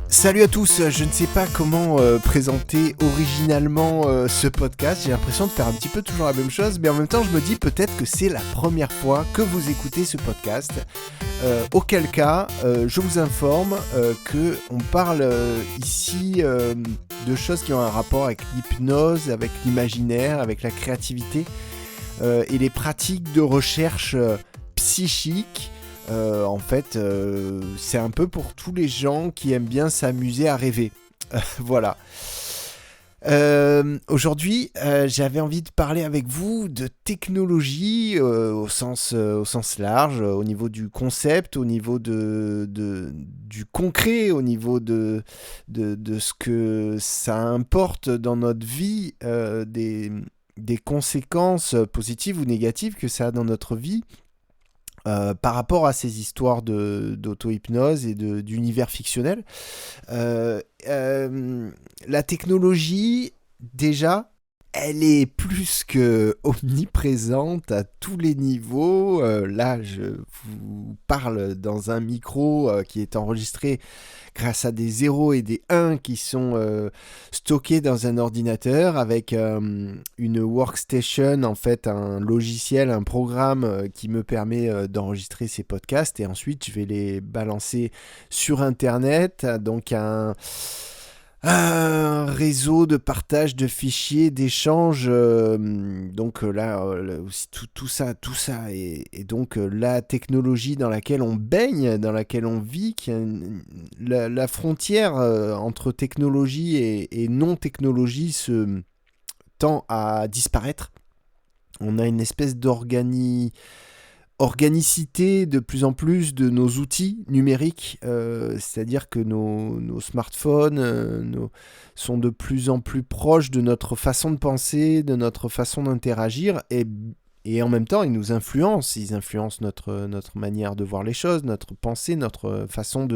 Salut à tous, je ne sais pas comment présenter originalement ce podcast, j'ai l'impression de faire un petit peu toujours la même chose, mais en même temps je me dis peut-être que c'est la première fois que vous écoutez ce podcast, auquel cas je vous informe qu'on parle ici de choses qui ont un rapport avec l'hypnose, avec l'imaginaire, avec la créativité et les pratiques de recherche psychique. C'est un peu pour tous les gens qui aiment bien s'amuser à rêver. Voilà. Aujourd'hui, j'avais envie de parler avec vous de technologie au sens large, au niveau du concept, au niveau du concret, au niveau de ce que ça importe dans notre vie, des conséquences positives ou négatives que ça a dans notre vie. Par rapport à ces histoires d'auto-hypnose et d'univers fictionnel. La technologie, déjà, elle est plus que omniprésente à tous les niveaux. Là, je vous parle dans un micro qui est enregistré grâce à des 0 et des 1 qui sont stockés dans un ordinateur avec une workstation, en fait un logiciel, un programme qui me permet d'enregistrer ces podcasts et ensuite je vais les balancer sur internet, donc un réseau de partage de fichiers, d'échanges, là aussi tout ça et donc la technologie dans laquelle on baigne, dans laquelle on vit, la frontière entre technologie et non-technologie se tend à disparaître. On a une espèce organicité de plus en plus de nos outils numériques, c'est-à-dire que nos smartphones sont de plus en plus proches de notre façon de penser, de notre façon d'interagir, et en même temps ils nous influencent, notre manière de voir les choses, notre pensée, notre façon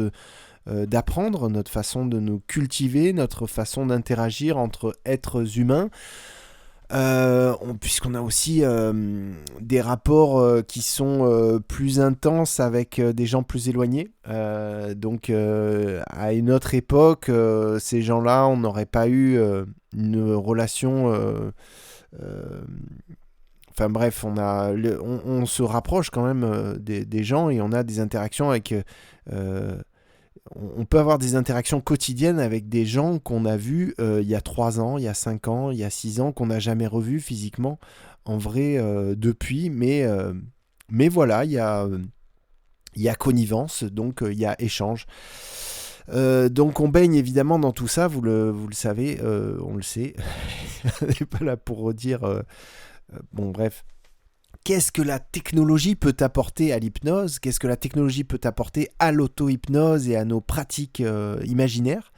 d'apprendre, notre façon de nous cultiver, notre façon d'interagir entre êtres humains. Puisqu'on a aussi des rapports qui sont plus intenses avec des gens plus éloignés. À une autre époque, ces gens-là, on n'aurait pas eu une relation... Enfin bref, on se rapproche quand même des gens et on a des interactions avec... on peut avoir des interactions quotidiennes avec des gens qu'on a vus il y a 3 ans, il y a 5 ans, il y a 6 ans, qu'on n'a jamais revus physiquement, en vrai, depuis. Mais voilà, il y a connivence, donc il y a échange. Donc on baigne évidemment dans tout ça, vous le savez, on le sait. On n'est pas là pour redire... bon, bref. Qu'est-ce que la technologie peut apporter à l'hypnose ? Qu'est-ce que la technologie peut apporter à l'auto-hypnose et à nos pratiques imaginaires,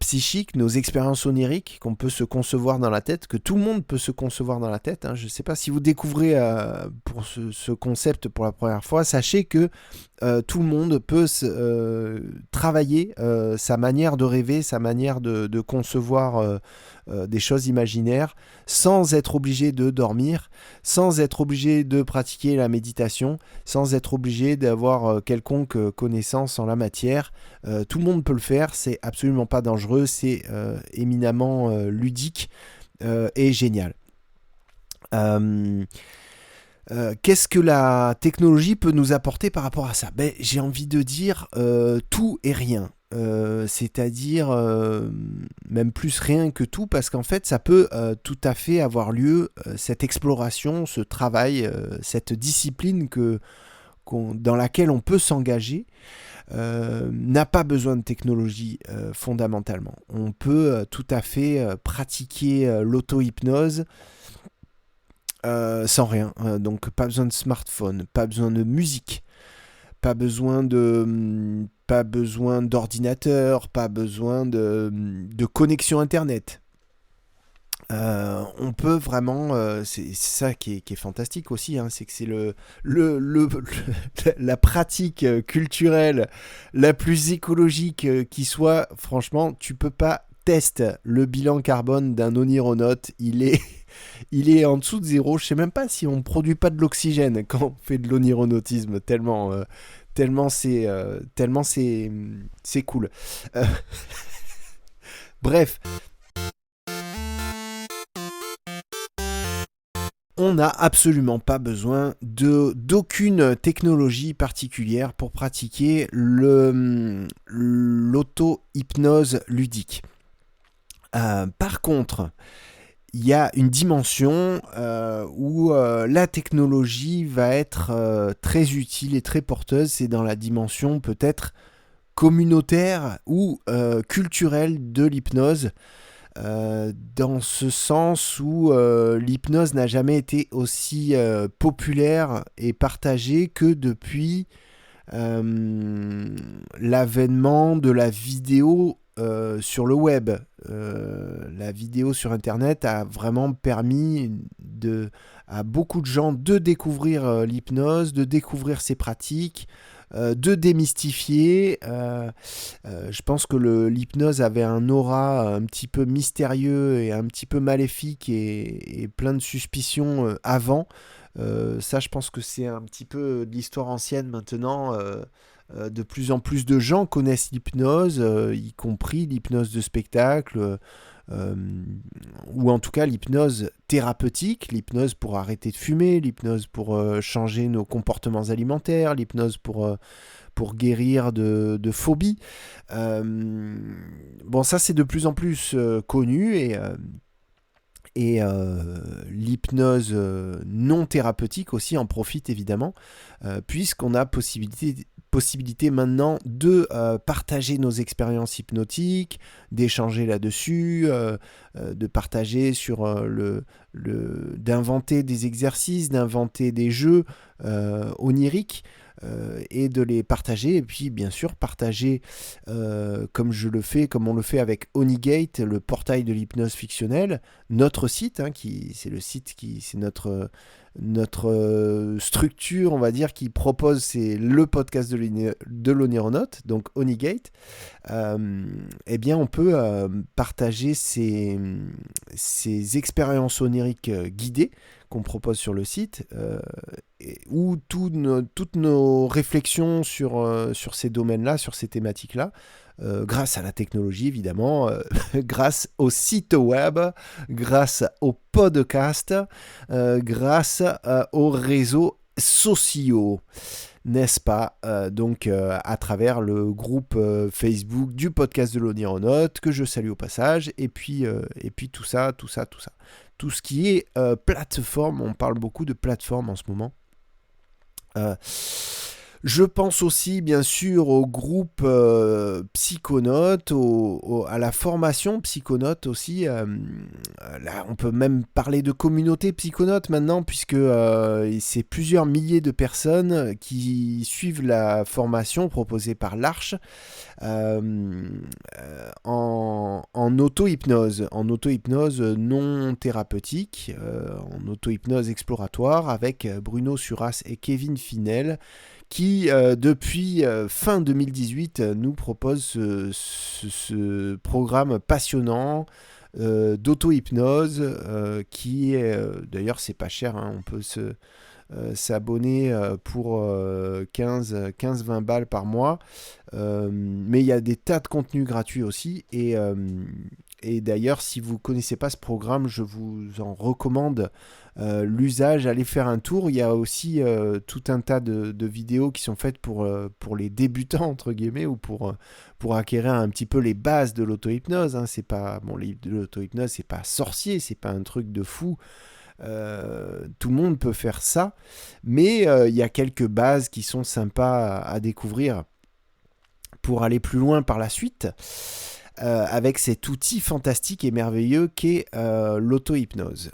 psychiques, nos expériences oniriques qu'on peut se concevoir dans la tête, que tout le monde peut se concevoir dans la tête. Je ne sais pas si vous découvrez pour ce concept pour la première fois, sachez que tout le monde peut travailler sa manière de rêver, sa manière de concevoir des choses imaginaires sans être obligé de dormir, sans être obligé de pratiquer la méditation, sans être obligé d'avoir quelconque connaissance en la matière. Tout le monde peut le faire, c'est absolument pas dangereux, c'est éminemment ludique et génial. Qu'est-ce que la technologie peut nous apporter par rapport à ça ? J'ai envie de dire tout et rien. C'est-à-dire même plus rien que tout, parce qu'en fait ça peut tout à fait avoir lieu, cette exploration, ce travail, cette discipline dans laquelle on peut s'engager, n'a pas besoin de technologie fondamentalement. On peut tout à fait pratiquer l'auto-hypnose sans rien, donc pas besoin de smartphone, pas besoin de musique, pas besoin d'ordinateur, pas besoin de connexion internet. On peut vraiment, c'est ça qui est fantastique aussi, c'est que c'est la pratique culturelle la plus écologique qui soit. Franchement, tu peux pas tester le bilan carbone d'un onironaute, il est en dessous de 0. Je sais même pas si on produit pas de l'oxygène quand on fait de l'onironautisme, tellement tellement c'est cool. Euh, Bref, on n'a absolument pas besoin d'aucune technologie particulière pour pratiquer l'auto-hypnose ludique. Par contre, il y a une dimension où la technologie va être très utile et très porteuse. C'est dans la dimension peut-être communautaire ou culturelle de l'hypnose. Dans ce sens où l'hypnose n'a jamais été aussi populaire et partagée que depuis l'avènement de la vidéo sur le web. La vidéo sur Internet a vraiment permis à beaucoup de gens de découvrir l'hypnose, de découvrir ses pratiques, de démystifier. Je pense que l'hypnose avait un aura un petit peu mystérieux et un petit peu maléfique et plein de suspicions avant. Ça, je pense que c'est un petit peu de l'histoire ancienne maintenant. De plus en plus de gens connaissent l'hypnose, y compris l'hypnose de spectacle, euh, ou en tout cas l'hypnose thérapeutique, l'hypnose pour arrêter de fumer, l'hypnose pour changer nos comportements alimentaires, l'hypnose pour guérir de phobies. Bon, ça c'est de plus en plus connu et l'hypnose non thérapeutique aussi en profite évidemment, puisqu'on a possibilité maintenant de partager nos expériences hypnotiques, d'échanger là-dessus, de partager sur d'inventer des exercices, d'inventer des jeux oniriques, et de les partager, et puis bien sûr partager comme on le fait avec Onigate, le portail de l'hypnose fictionnelle, notre site, hein, c'est notre structure, on va dire, qui propose, c'est le podcast de l'Onironaute, donc Onigate. Eh bien on peut partager ces expériences oniriques guidées qu'on propose sur le site, où toutes nos réflexions sur ces domaines-là, sur ces thématiques-là, grâce à la technologie évidemment, grâce au site web, grâce au podcast, grâce aux réseaux sociaux, n'est-ce pas, donc à travers le groupe Facebook du podcast de l'Onironaute, que je salue au passage, et puis tout ça. Tout ce qui est plateforme, on parle beaucoup de plateforme en ce moment. Je pense aussi, bien sûr, au groupe Psychonautes, à la formation Psychonautes aussi. Là, on peut même parler de communauté Psychonautes maintenant, puisque c'est plusieurs milliers de personnes qui suivent la formation proposée par l'Arche en auto-hypnose non thérapeutique, en auto-hypnose exploratoire, avec Bruno Suras et Kevin Finel, qui, depuis fin 2018, nous propose ce programme passionnant d'auto-hypnose, qui est, d'ailleurs, c'est pas cher, hein, on peut s'abonner pour 15-20 balles par mois, mais il y a des tas de contenus gratuits aussi, et d'ailleurs, si vous ne connaissez pas ce programme, je vous en recommande l'usage. Allez faire un tour. Il y a aussi tout un tas de vidéos qui sont faites pour les débutants, entre guillemets, ou pour acquérir un petit peu les bases de l'auto-hypnose. Hein. C'est pas, bon, l'auto-hypnose, c'est pas sorcier, c'est pas un truc de fou. Tout le monde peut faire ça, mais il y a quelques bases qui sont sympas à découvrir pour aller plus loin par la suite. Avec cet outil fantastique et merveilleux qu'est l'auto-hypnose.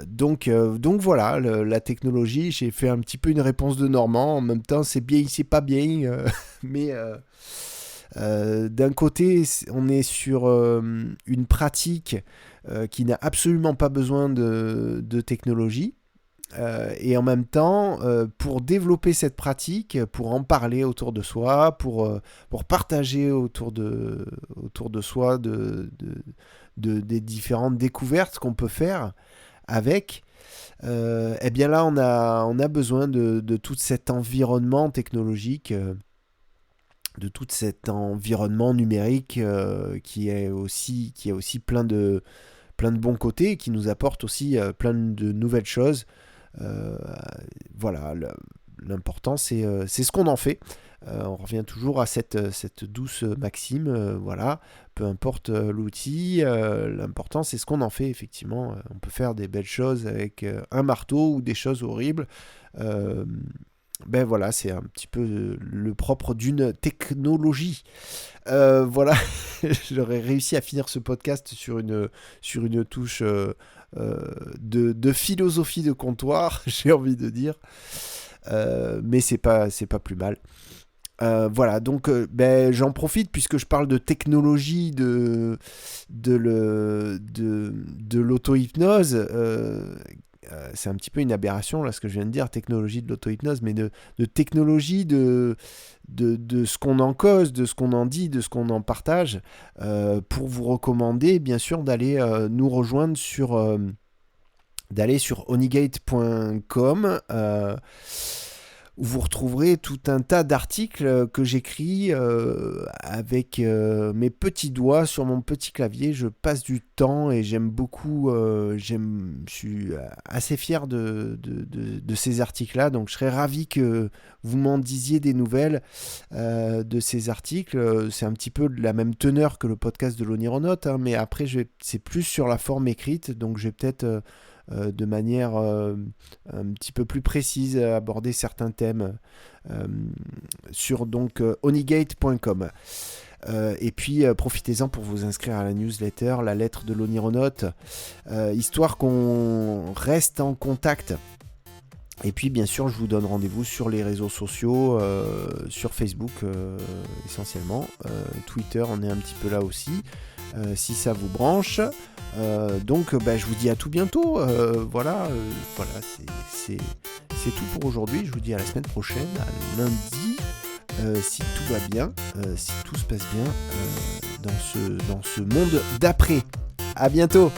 Donc voilà, la technologie, j'ai fait un petit peu une réponse de Normand, en même temps c'est bien, c'est pas bien, mais d'un côté on est sur une pratique qui n'a absolument pas besoin de technologie. Et en même temps, pour développer cette pratique, pour en parler autour de soi, pour partager autour de soi des différentes découvertes qu'on peut faire avec, Eh bien là, on a besoin de tout cet environnement technologique, de tout cet environnement numérique qui a aussi plein de bons côtés et qui nous apporte aussi plein de nouvelles choses. Euh, voilà, l'important c'est ce qu'on en fait. On revient toujours à cette douce maxime, voilà, peu importe l'outil, l'important c'est ce qu'on en fait effectivement. On peut faire des belles choses avec un marteau ou des choses horribles. Euh, ben voilà, c'est un petit peu le propre d'une technologie. Voilà, j'aurais réussi à finir ce podcast sur une touche de philosophie de comptoir, j'ai envie de dire. Mais c'est pas plus mal. Voilà, donc ben, j'en profite puisque je parle de technologie de l'auto-hypnose. C'est un petit peu une aberration là ce que je viens de dire, technologie de l'auto-hypnose, mais de technologie de ce qu'on en cause, de ce qu'on en dit, de ce qu'on en partage, pour vous recommander bien sûr d'aller nous rejoindre d'aller sur onigate.com, où vous retrouverez tout un tas d'articles que j'écris avec mes petits doigts sur mon petit clavier. Je passe du temps et j'aime beaucoup, je suis assez fier de ces articles-là, donc je serais ravi que vous m'en disiez des nouvelles de ces articles. C'est un petit peu de la même teneur que le podcast de l'Onironaute, hein, mais après c'est plus sur la forme écrite, donc je vais peut-être de manière un petit peu plus précise aborder certains thèmes sur donc onigate.com. Et puis profitez-en pour vous inscrire à la newsletter, la lettre de l'Onironaute, histoire qu'on reste en contact. Et puis bien sûr je vous donne rendez-vous sur les réseaux sociaux, sur Facebook essentiellement, Twitter on est un petit peu là aussi, si ça vous branche. Donc bah, je vous dis à tout bientôt. Voilà, c'est tout pour aujourd'hui. Je vous dis à la semaine prochaine, à lundi, si tout va bien, si tout se passe bien dans ce monde d'après. À bientôt.